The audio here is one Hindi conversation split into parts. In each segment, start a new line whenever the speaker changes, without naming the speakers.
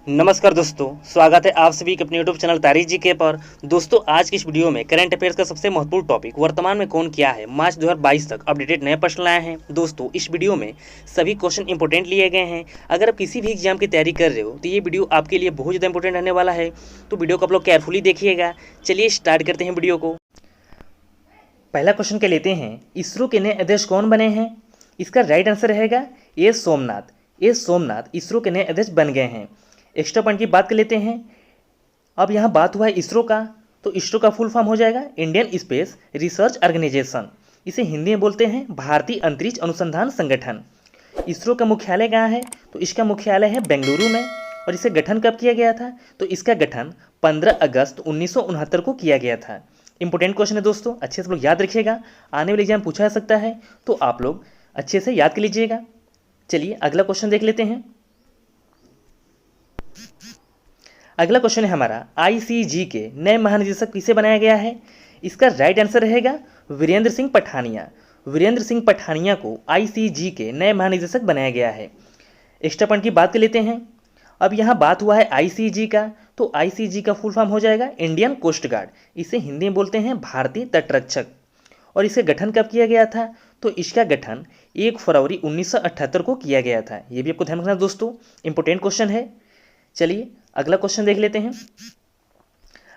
नमस्कार दोस्तों, स्वागत है आप सभी के अपने यूट्यूब चैनल तारीख जी के पर। दोस्तों, आज की इस वीडियो में करंट अफेयर्स का सबसे महत्वपूर्ण टॉपिक वर्तमान में कौन क्या है, मार्च 2022 तक अपडेटेड नए प्रश्न लाए हैं। दोस्तों, इस वीडियो में सभी क्वेश्चन इंपोर्टेंट लिए गए हैं। अगर आप किसी भी एग्जाम की तैयारी कर रहे हो तो ये वीडियो आपके लिए बहुत ज़्यादा इंपॉर्टेंट रहने वाला है, तो वीडियो को आप लोग केयरफुली देखिएगा। चलिए स्टार्ट करते हैं वीडियो को। पहला क्वेश्चन के लेते हैं, इसरो के नए अध्यक्ष कौन बने हैं? इसका राइट आंसर रहेगा एस सोमनाथ। एस सोमनाथ इसरो के नए अध्यक्ष बन गए हैं। एक्स्ट्रा पॉइंट की बात कर लेते हैं। अब यहाँ बात हुआ है इसरो का, तो इसरो का फुल फॉर्म हो जाएगा इंडियन स्पेस रिसर्च ऑर्गेनाइजेशन। इसे हिंदी में बोलते हैं भारतीय अंतरिक्ष अनुसंधान संगठन। इसरो का मुख्यालय कहाँ है? तो इसका मुख्यालय है बेंगलुरु में। और इसे गठन कब किया गया था? तो इसका गठन 15 अगस्त 1969 को किया गया था। इंपॉर्टेंट क्वेश्चन है दोस्तों, अच्छे से लोग याद रखिएगा, आने वाले एग्जाम पूछा जा सकता है, तो आप लोग अच्छे से याद कर लीजिएगा। चलिए अगला क्वेश्चन देख लेते हैं। अगला क्वेश्चन है हमारा, आईसीजी के नए महानिदेशक किसे बनाया गया है? इसका राइट आंसर रहेगा वीरेंद्र सिंह पठानिया। वीरेंद्र सिंह पठानिया को आईसीजी के नए महानिदेशक बनाया गया है। एक्स्ट्रा पॉइंट की बात कर लेते हैं। अब यहाँ बात हुआ है आईसीजी का, तो आईसीजी का फुल फॉर्म हो जाएगा इंडियन कोस्ट गार्ड। इसे हिंदी में बोलते हैं भारतीय तटरक्षक। और इसे गठन कब किया गया था? तो इसका गठन 1 फरवरी 1978 को किया गया था। ये भी आपको ध्यान रखना दोस्तों, इंपॉर्टेंट क्वेश्चन है। चलिए अगला क्वेश्चन देख लेते हैं।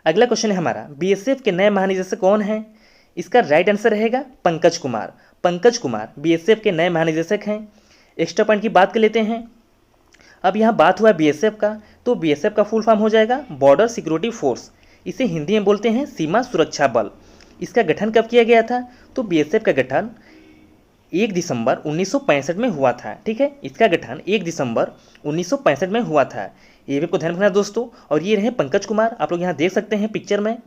अगला क्वेश्चन है हमारा, बीएसएफ के नए महानिदेशक कौन हैं? इसका राइट आंसर रहेगा पंकज कुमार। पंकज कुमार बीएसएफ के नए महानिदेशक हैं। एक्स्ट्रा पॉइंट की बात कर लेते हैं। अब यहाँ बात हुआ है बीएसएफ का, तो बीएसएफ का फुल फॉर्म हो जाएगा बॉर्डर सिक्योरिटी फोर्स। इसे हिंदी में बोलते हैं सीमा सुरक्षा बल। इसका गठन कब किया गया था? तो बीएसएफ का गठन 1 दिसंबर 1965 में हुआ था। ठीक है, इसका गठन 1 दिसंबर 1965 में हुआ था। ये भी आपको ध्यान रखना दोस्तों। और ये रहे पंकज कुमार, आप लोग यहाँ देख सकते हैं पिक्चर में।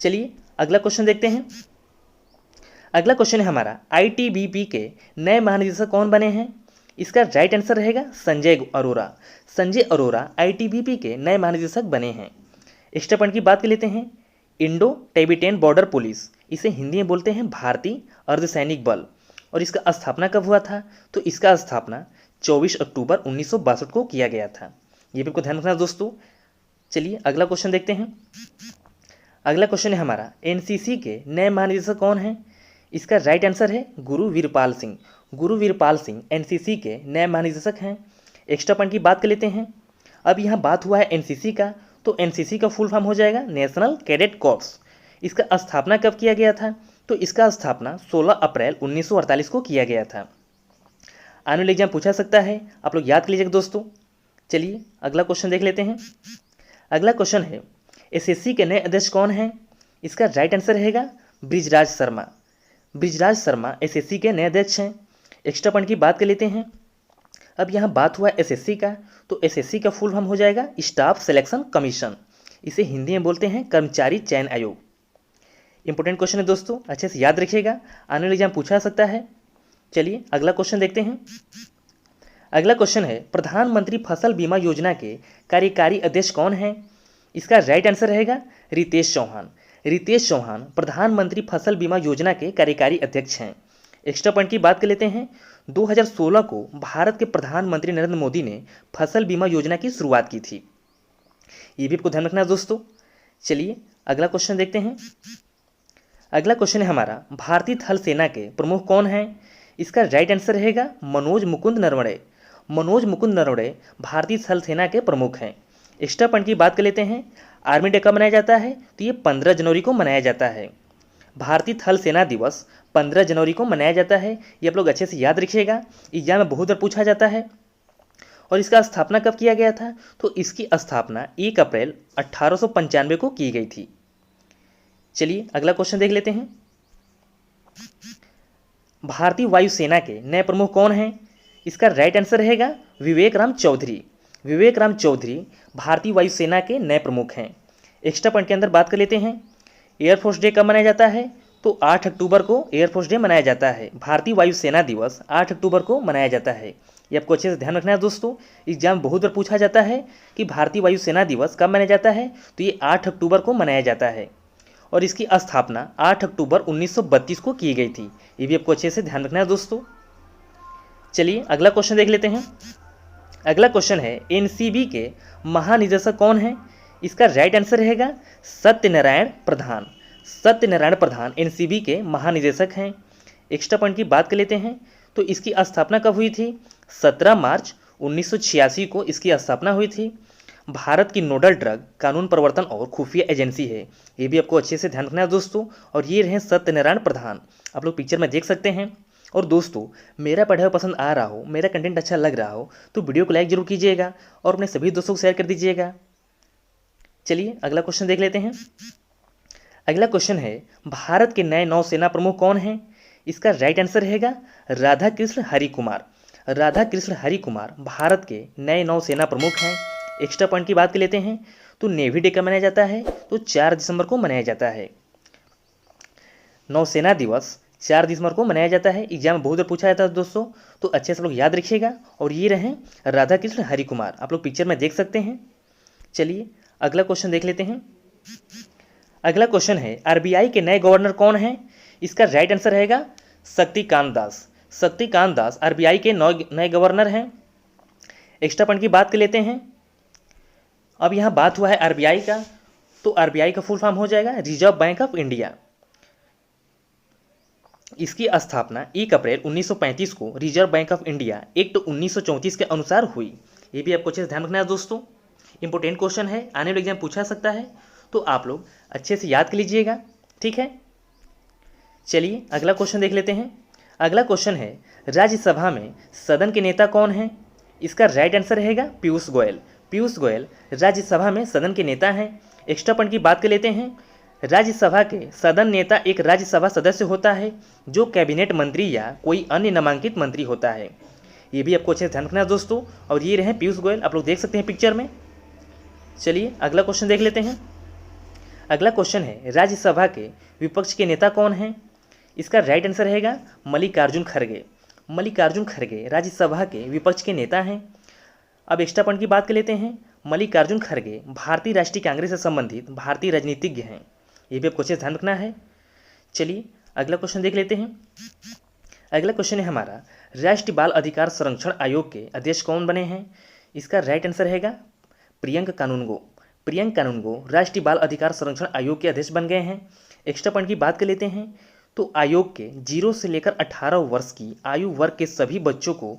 चलिए अगला क्वेश्चन देखते हैं। अगला क्वेश्चन है हमारा, आईटीबीपी के नए महानिदेशक कौन बने हैं? इसका राइट आंसर रहेगा संजय अरोरा। संजय अरोरा आईटीबीपी के नए महानिदेशक बने हैं। एक्स्ट्रा पॉइंट की बात कर लेते हैं। इंडो टिबेटियन बॉर्डर पुलिस, इसे हिंदी में बोलते हैं भारतीय अर्धसैनिक बल। और इसका स्थापना कब हुआ था? तो इसका स्थापना 24 अक्टूबर 1962 को किया गया था। ये भी आपको ध्यान रखना दोस्तों। चलिए अगला क्वेश्चन देखते हैं। अगला क्वेश्चन है हमारा, एनसीसी के नए महानिदेशक कौन हैं? इसका राइट आंसर है गुरु वीरपाल सिंह। गुरु वीरपाल सिंह एनसीसी के नए महानिदेशक हैं। एक्स्ट्रा पॉइंट की बात कर लेते हैं। अब यहाँ बात हुआ है एनसीसी का, तो एनसीसी का फुल फॉर्म हो जाएगा नेशनल कैडेट कॉर्प्स। इसका स्थापना कब किया गया था? तो इसका स्थापना 16 अप्रैल 1948 को किया गया था। आने वाले एग्जाम पूछा सकता है, आप लोग याद कर लीजिएगा दोस्तों। चलिए अगला क्वेश्चन देख लेते हैं। अगला क्वेश्चन है, एसएससी के नए अध्यक्ष कौन हैं? इसका राइट आंसर रहेगा ब्रिजराज शर्मा। ब्रिजराज शर्मा एसएससी के नए अध्यक्ष हैं। एक्स्ट्रा पॉइंट की बात कर लेते हैं। अब यहाँ बात हुआ एसएससी का, तो एसएससी का फुल फॉर्म हो जाएगा स्टाफ सिलेक्शन कमीशन। इसे हिंदी में बोलते हैं कर्मचारी चयन आयोग। इंपॉर्टेंट क्वेश्चन है दोस्तों, अच्छे से याद रखिएगा, आने वाले एग्जाम पूछा सकता है। चलिए अगला क्वेश्चन देखते हैं। अगला क्वेश्चन है, प्रधानमंत्री फसल बीमा योजना के कार्यकारी अध्यक्ष कौन हैं? इसका राइट आंसर रहेगा रितेश चौहान। रितेश चौहान प्रधानमंत्री फसल बीमा योजना के कार्यकारी अध्यक्ष हैं। एक्स्ट्रा पॉइंट की बात कर लेते हैं। 2016 को भारत के प्रधानमंत्री नरेंद्र मोदी ने फसल बीमा योजना की शुरुआत की थी। ये भी आपको ध्यान रखना है दोस्तों। चलिए अगला क्वेश्चन देखते हैं। अगला क्वेश्चन है हमारा, भारतीय थल सेना के प्रमुख कौन हैं? इसका राइट आंसर रहेगा मनोज मुकुंद नरवणे। मनोज मुकुंद नरवणे भारतीय थल सेना के प्रमुख हैं। एक्स्ट्रा पॉइंट की बात कर लेते हैं। आर्मी डे कब मनाया जाता है? तो ये 15 जनवरी को मनाया जाता है। भारतीय थल सेना दिवस 15 जनवरी को मनाया जाता है। ये आप लोग अच्छे से याद रखिएगा, एग्जाम में बहुत बार पूछा जाता है। और इसका स्थापना कब किया गया था? तो इसकी स्थापना 1 अप्रैल 1895 को की गई थी। चलिए अगला क्वेश्चन देख लेते हैं। भारतीय वायुसेना के नए प्रमुख कौन हैं? इसका राइट आंसर रहेगा विवेक राम चौधरी। विवेक राम चौधरी भारतीय वायुसेना के नए प्रमुख हैं। एक्स्ट्रा पॉइंट के अंदर बात कर लेते हैं। एयरफोर्स डे कब मनाया जाता है? तो 8 अक्टूबर को एयरफोर्स डे मनाया जाता है। भारतीय वायुसेना दिवस 8 अक्टूबर को मनाया जाता है। ये आपको अच्छे से ध्यान रखना है दोस्तों, एग्जाम बहुत बार पूछा जाता है कि भारतीय वायुसेना दिवस कब मनाया जाता है, तो ये 8 अक्टूबर को मनाया जाता है। और इसकी स्थापना 8 अक्टूबर 1932 को की गई थी। ये भी आपको अच्छे से ध्यान रखना है दोस्तों। चलिए अगला क्वेश्चन देख लेते हैं। अगला क्वेश्चन है एनसीबी के महानिदेशक कौन है? इसका राइट आंसर रहेगा सत्यनारायण प्रधान। सत्यनारायण प्रधान एनसीबी के महानिदेशक हैं। एक्स्ट्रा पॉइंट की बात कर लेते हैं तो इसकी स्थापना कब हुई थी? 17 मार्च 1986 को इसकी स्थापना हुई थी। भारत की नोडल ड्रग कानून प्रवर्तन और खुफिया एजेंसी है। ये भी आपको अच्छे से ध्यान रखना है दोस्तों। और ये रहे सत्यनारायण प्रधान, आप लोग पिक्चर में देख सकते हैं। और दोस्तों, मेरा पढ़ाई पसंद आ रहा हो, मेरा कंटेंट अच्छा लग रहा हो तो वीडियो को लाइक जरूर कीजिएगा और अपने सभी दोस्तों को शेयर कर दीजिएगा। चलिए अगला क्वेश्चन देख लेते हैं। अगला क्वेश्चन है भारत के नए नौसेना प्रमुख कौन हैं? इसका राइट आंसर रहेगा राधा कृष्ण हरि कुमार। राधा कृष्ण हरि कुमार भारत के नए नौसेना प्रमुख हैं। एक्स्ट्रा पॉइंट की बात कर लेते हैं तो नेवी डे कब मनाया जाता है? तो 4 दिसंबर को मनाया जाता है। नौसेना दिवस 4 दिसंबर को मनाया जाता है। एग्जाम में बहुत बार पूछा जाता है दोस्तों, तो अच्छे से लोग याद रखिएगा। और ये रहे राधा कृष्ण हरि कुमार, आप लोग पिक्चर में देख सकते हैं। चलिए अगला क्वेश्चन देख लेते हैं। अगला क्वेश्चन है आरबीआई के नए गवर्नर कौन हैं? इसका राइट आंसर रहेगा शक्तिकांत दास। शक्तिकांत दास आरबीआई के नए गवर्नर हैं। एक्स्ट्रा पॉइंट की बात कर लेते हैं। अब यहाँ बात हुआ है आरबीआई का, तो आरबीआई का फुल फॉर्म हो जाएगा रिजर्व बैंक ऑफ इंडिया। इसकी स्थापना 1 अप्रैल 1935 को reserve bank of India act 1934 के अनुसार हुई। ये भी आपको अच्छे से ध्यान रखना है दोस्तों। इंपॉर्टेंट क्वेश्चन है, आने वाले एग्जाम पूछा सकता है, तो आप लोग अच्छे से याद कर लीजिएगा, ठीक है। चलिए अगला क्वेश्चन देख लेते हैं। अगला क्वेश्चन है राज्यसभा में सदन के नेता कौन हैं? इसका राइट आंसर रहेगा पीयूष गोयल। पीयूष गोयल राज्यसभा में सदन के नेता हैं। एक्स्ट्रा पॉइंट की बात कर लेते हैं। राज्यसभा के सदन नेता एक राज्यसभा सदस्य होता है जो कैबिनेट मंत्री या कोई अन्य नामांकित मंत्री होता है। ये भी आपको अच्छे से ध्यान रखना है दोस्तों। और ये रहे पीयूष गोयल, आप लोग देख सकते हैं पिक्चर में। चलिए अगला क्वेश्चन देख लेते हैं। अगला क्वेश्चन है राज्यसभा के विपक्ष के नेता कौन हैं? इसका राइट आंसर रहेगा मल्लिकार्जुन खड़गे। मल्लिकार्जुन खड़गे राज्यसभा के विपक्ष के नेता हैं। अब एक्स्ट्रा पॉइंट की बात कर लेते हैं। मल्लिकार्जुन खड़गे भारतीय राष्ट्रीय कांग्रेस से संबंधित भारतीय राजनीतिज्ञ हैं। ये भी आपको अच्छे से ध्यान रखना है। चलिए अगला क्वेश्चन देख लेते हैं। अगला क्वेश्चन है हमारा राष्ट्रीय बाल अधिकार संरक्षण आयोग के अध्यक्ष कौन बने हैं? इसका राइट आंसर रहेगा प्रियंक कानूनगो। प्रियंक कानूनगो राष्ट्रीय बाल अधिकार संरक्षण आयोग के अध्यक्ष बन गए हैं। एक्स्ट्रा पॉइंट की बात कर लेते हैं तो आयोग के 0 से लेकर 18 वर्ष की आयु वर्ग के सभी बच्चों को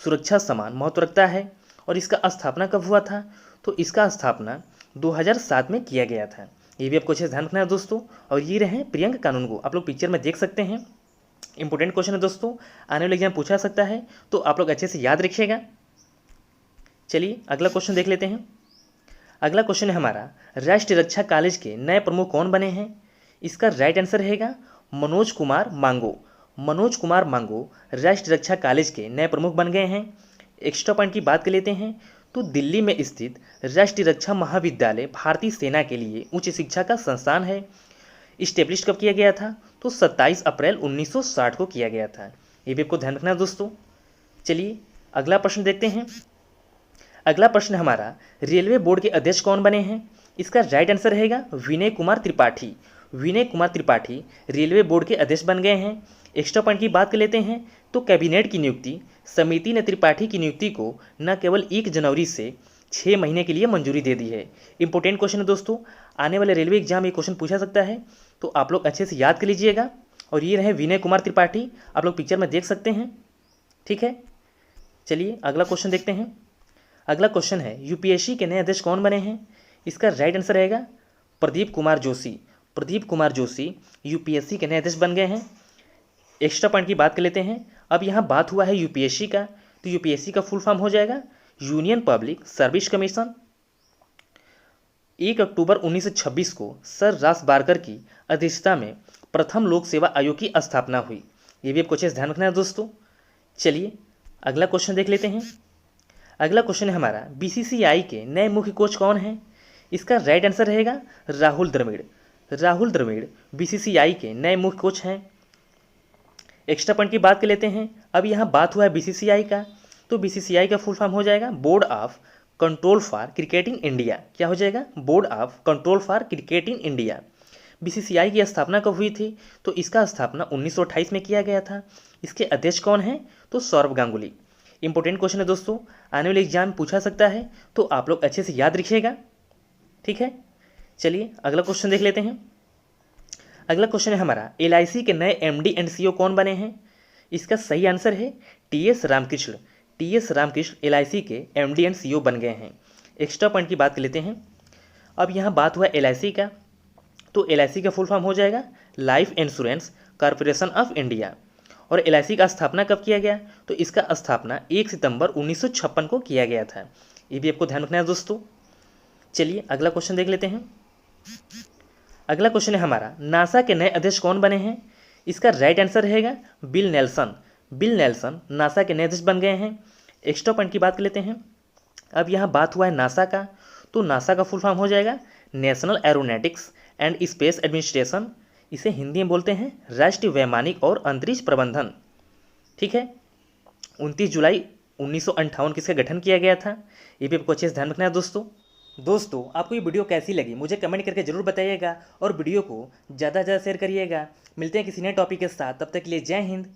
सुरक्षा समान महत्व रखता है। और इसका स्थापना कब हुआ था? तो इसका स्थापना 2007 में किया गया था। ये भी आपको अच्छे से ध्यान रखना है दोस्तों। और ये रहे प्रियंक कानूनगो, आप लोग पिक्चर में देख सकते हैं। इंपॉर्टेंट क्वेश्चन है दोस्तों, आने वाले एग्जाम पूछा सकता है, तो आप लोग अच्छे से याद रखिएगा। चलिए अगला क्वेश्चन देख लेते हैं। अगला क्वेश्चन है हमारा राष्ट्रीय रक्षा कॉलेज के नए प्रमुख कौन बने हैं? इसका राइट आंसर रहेगा मनोज कुमार मांगो। मनोज कुमार मांगो राष्ट्रीय रक्षा कॉलेज के नए प्रमुख बन गए हैं। एक्स्ट्रा पॉइंट की बात कर लेते हैं तो दिल्ली में स्थित राष्ट्रीय रक्षा महाविद्यालय भारतीय सेना के लिए उच्च शिक्षा का संस्थान है। इस्टेब्लिश कब किया गया था? तो 27 अप्रैल 1960 को किया गया था। ये भी आपको ध्यान रखना है दोस्तों। चलिए अगला प्रश्न देखते हैं। अगला प्रश्न हमारा रेलवे बोर्ड के अध्यक्ष कौन बने हैं? इसका राइट आंसर रहेगा विनय कुमार त्रिपाठी। विनय कुमार त्रिपाठी रेलवे बोर्ड के अध्यक्ष बन गए हैं। एक्स्ट्रा पॉइंट की बात कर लेते हैं तो कैबिनेट की नियुक्ति समिति ने त्रिपाठी की नियुक्ति को न केवल 1 जनवरी से 6 महीने के लिए मंजूरी दे दी है। इंपॉर्टेंट क्वेश्चन है दोस्तों, आने वाले रेलवे एग्जाम में क्वेश्चन पूछा सकता है, तो आप लोग अच्छे से याद कर लीजिएगा। और ये रहे विनय कुमार त्रिपाठी, आप लोग पिक्चर में देख सकते हैं, ठीक है। चलिए अगला क्वेश्चन देखते हैं। अगला क्वेश्चन है यूपीएससी के नए अध्यक्ष कौन बने हैं? इसका राइट आंसर रहेगा प्रदीप कुमार जोशी। प्रदीप कुमार जोशी यूपीएससी के नए अध्यक्ष बन गए हैं। एक्स्ट्रा पॉइंट की बात कर लेते हैं। अब यहाँ बात हुआ है यूपीएससी का, तो यूपीएससी का फुल फॉर्म हो जाएगा यूनियन पब्लिक सर्विस कमीशन। 1 अक्टूबर 1926 को सर रास बारकर की अध्यक्षता में प्रथम लोक सेवा आयोग की स्थापना हुई। ये भी आपको अच्छे से ध्यान रखना है दोस्तों। चलिए अगला क्वेश्चन देख लेते हैं। अगला क्वेश्चन है हमारा बीसीसीआई के नए मुख्य कोच कौन हैं? इसका राइट आंसर रहेगा राहुल द्रविड़। राहुल द्रविड़ बीसीसीआई के नए मुख्य कोच हैं। एक्स्ट्रा पॉइंट की बात कर लेते हैं। अब यहाँ बात हुआ है बीसीसीआई का, तो बीसीसीआई का फुल फॉर्म हो जाएगा board of control for cricket in India. क्या हो जाएगा? Board of control for cricket in India. BCCI की स्थापना कब हुई थी? तो इसका स्थापना 1928 में किया गया था। इसके अध्यक्ष कौन हैं? तो सौरभ गांगुली। इंपॉर्टेंट क्वेश्चन है दोस्तों, आने वाले एग्जाम पूछा सकता है, तो आप लोग अच्छे से याद रखिएगा। ठीक है, चलिए अगला क्वेश्चन देख लेते हैं। अगला क्वेश्चन है हमारा, LIC के नए MD एंड CEO कौन बने हैं? इसका सही आंसर है TS Ramakrishna. TS Ramakrishna LIC के MD एंड CEO बन गए हैं। एक्स्ट्रा पॉइंट की बात कर लेते हैं। अब यहाँ बात हुआ LIC का, तो LIC का फुल फॉर्म हो जाएगा life insurance corporation of India. और LIC का स्थापना कब किया गया? तो इसका स्थापना 1 सितंबर 1956 को किया गया था। ये भी आपको ध्यान रखना है दोस्तों। चलिए अगला क्वेश्चन देख लेते हैं। अगला क्वेश्चन है हमारा, नासा के नए अध्यक्ष कौन बने हैं? इसका राइट आंसर रहेगा bill Nelson. Bill Nelson NASA के नए अध्यक्ष बन गए हैं। एक्स्ट्रा पॉइंट की बात कर लेते हैं। अब यहाँ बात हुआ है नासा का, तो नासा का फुल फॉर्म हो जाएगा national aeronautics and space administration. इसे हिंदी में बोलते हैं राष्ट्रीय वैमानिक और अंतरिक्ष प्रबंधन। ठीक है, 29 जुलाई 1958 को इसका गठन किया गया था। ये भी आपको अच्छे से ध्यान रखना है दोस्तों आपको ये वीडियो कैसी लगी मुझे कमेंट करके जरूर बताइएगा, और वीडियो को ज़्यादा से ज़्यादा शेयर करिएगा। मिलते हैं किसी नए टॉपिक के साथ, तब तक के लिए जय हिंद।